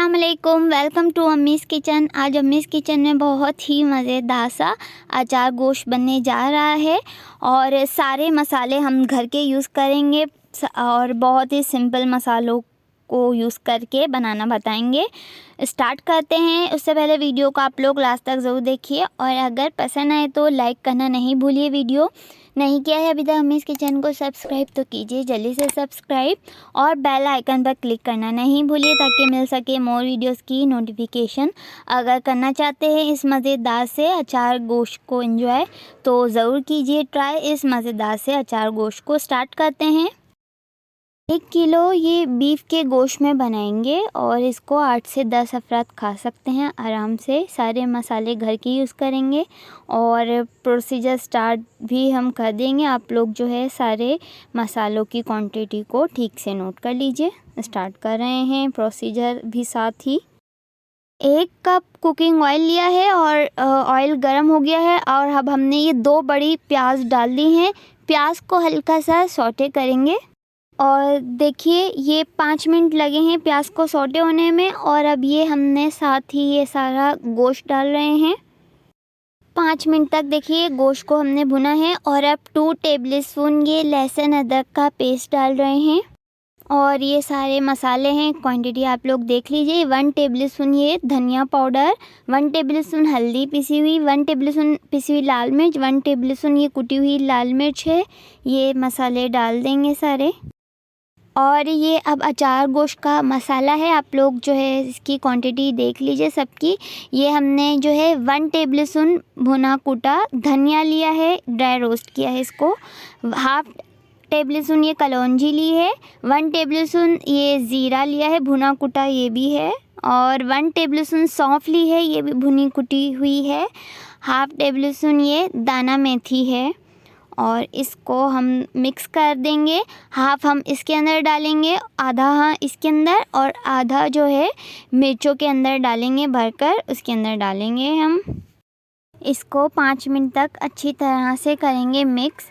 अस्सलामुअलैकुम, welcome to अम्मीज़ kitchen. आज अम्मीज़ kitchen में बहुत ही मज़ेदार सा अचार गोश्त बनने जा रहा है और सारे मसाले हम घर के यूज़ करेंगे और बहुत ही सिंपल मसालों को यूज़ करके बनाना बताएंगे। स्टार्ट करते हैं। उससे पहले वीडियो को आप लोग लास्ट तक ज़रूर देखिए और अगर पसंद आए तो लाइक करना नहीं भूलिए। वीडियो नहीं किया है अभी तक अम्मीज़ किचन को सब्सक्राइब तो कीजिए जल्दी से सब्सक्राइब और बेल आइकन पर क्लिक करना नहीं भूलिए ताकि मिल सके मोर वीडियोस की नोटिफिकेशन। अगर करना चाहते हैं इस मज़ेदार से अचार गोश्त को एंजॉय तो ज़रूर कीजिए ट्राई इस मज़ेदार से अचार गोश्त को। स्टार्ट करते हैं। 1 किलो ये बीफ के गोश्त में बनाएंगे और इसको 8 से 10 अफराद खा सकते हैं आराम से। सारे मसाले घर के यूज़ करेंगे और प्रोसीजर स्टार्ट भी हम कर देंगे। आप लोग जो है सारे मसालों की क्वांटिटी को ठीक से नोट कर लीजिए। स्टार्ट कर रहे हैं प्रोसीजर भी साथ ही। 1 कप कुकिंग ऑयल लिया है और ऑयल गर्म हो गया है और अब हमने ये 2 बड़ी प्याज डाल दी हैं। प्याज को हल्का सा सौटे करेंगे और देखिए ये 5 मिनट लगे हैं प्याज को सौटे होने में और अब ये हमने साथ ही ये सारा गोश्त डाल रहे हैं। 5 मिनट तक देखिए गोश्त को हमने भुना है और अब 2 टेबलस्पून ये लहसुन अदरक का पेस्ट डाल रहे हैं और ये सारे मसाले हैं। क्वांटिटी आप लोग देख लीजिए। 1 टेबलस्पून ये धनिया पाउडर, 1 टेबलस्पून हल्दी पिसी हुई, 1 टेबलस्पून पिसी हुई लाल मिर्च, 1 टेबलस्पून ये कुटी हुई लाल मिर्च है। ये मसाले डाल देंगे सारे और ये अब अचार गोश्त का मसाला है। आप लोग जो है इसकी क्वांटिटी देख लीजिए सबकी। ये हमने जो है 1 टेबलस्पून भुना कूटा धनिया लिया है, ड्राई रोस्ट किया है इसको। 1/2 टेबलस्पून ये कलौंजी ली है, 1 टेबलस्पून ये ज़ीरा लिया है भुना कूटा ये भी है और 1 टेबलस्पून सौंफ ली है ये भी भुनी कुटी हुई है। 1/2 टेबलस्पून ये दाना मेथी है और इसको हम मिक्स कर देंगे। हाफ हम इसके अंदर डालेंगे, आधा हाँ इसके अंदर और आधा जो है मिर्चों के अंदर डालेंगे भरकर उसके अंदर डालेंगे हम। इसको 5 मिनट तक अच्छी तरह से करेंगे मिक्स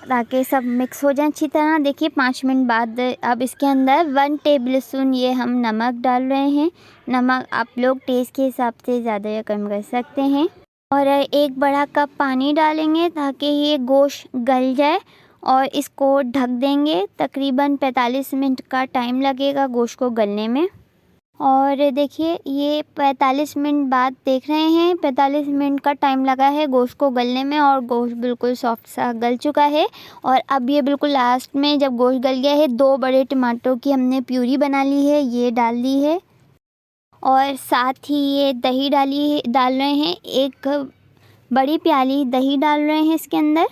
ताकि सब मिक्स हो जाए अच्छी तरह। देखिए 5 मिनट बाद अब इसके अंदर 1 टेबलस्पून ये हम नमक डाल रहे हैं। नमक आप लोग टेस्ट के हिसाब से ज़्यादा या कम कर सकते हैं और 1 बड़ा कप पानी डालेंगे ताकि ये गोश्त गल जाए और इसको ढक देंगे। तकरीबन 45 मिनट का टाइम लगेगा गोश्त को गलने में। और देखिए ये 45 मिनट बाद देख रहे हैं 45 मिनट का टाइम लगा है गोश्त को गलने में और गोश्त बिल्कुल सॉफ्ट सा गल चुका है। और अब ये बिल्कुल लास्ट में जब गोश्त गल गया है 2 बड़े टमाटरों की हमने प्यूरी बना ली है ये डाल दी है और साथ ही ये दही डाल रहे हैं। 1 बड़ी प्याली दही डाल रहे हैं इसके अंदर।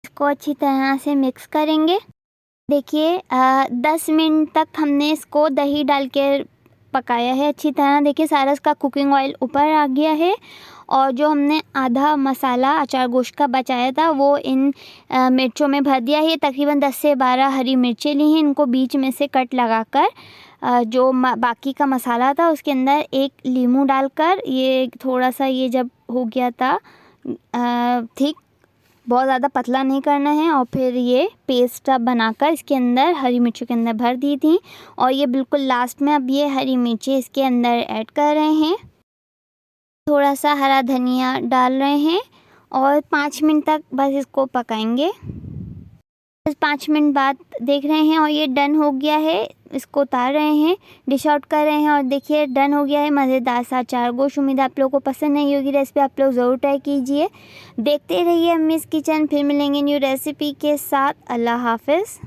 इसको अच्छी तरह से मिक्स करेंगे। देखिए 10 मिनट तक हमने इसको दही डाल के पकाया है अच्छी तरह। देखिए सारा इसका कुकिंग ऑयल ऊपर आ गया है और जो हमने आधा मसाला अचार गोश्त का बचाया था वो इन मिर्चों में भर दिया है। तकरीबन 10 से 12 हरी मिर्चें ली हैं, इनको बीच में से कट लगाकर जो बाकी का मसाला था उसके अंदर 1 लीमू डालकर ये थोड़ा सा ये जब हो गया था ठीक, बहुत ज़्यादा पतला नहीं करना है और फिर ये पेस्ट अब बनाकर इसके अंदर हरी मिर्चों के अंदर भर दी थी और ये बिल्कुल लास्ट में अब ये हरी मिर्चें इसके अंदर ऐड कर रहे हैं। थोड़ा सा हरा धनिया डाल रहे हैं और 5 मिनट तक बस इसको पकाएंगे। 5 मिनट बाद देख रहे हैं और ये डन हो गया है। इसको उतार रहे हैं, डिश आउट कर रहे हैं और देखिए डन हो गया है मज़ेदार सा अचार गोश्त। उम्मीद आप लोगों को पसंद नहीं होगी रेसिपी, आप लोग ज़रूर ट्राई कीजिए। देखते रहिए अम्मीज़ किचन। फिर मिलेंगे न्यू रेसिपी के साथ। अल्लाह हाफ़िज़।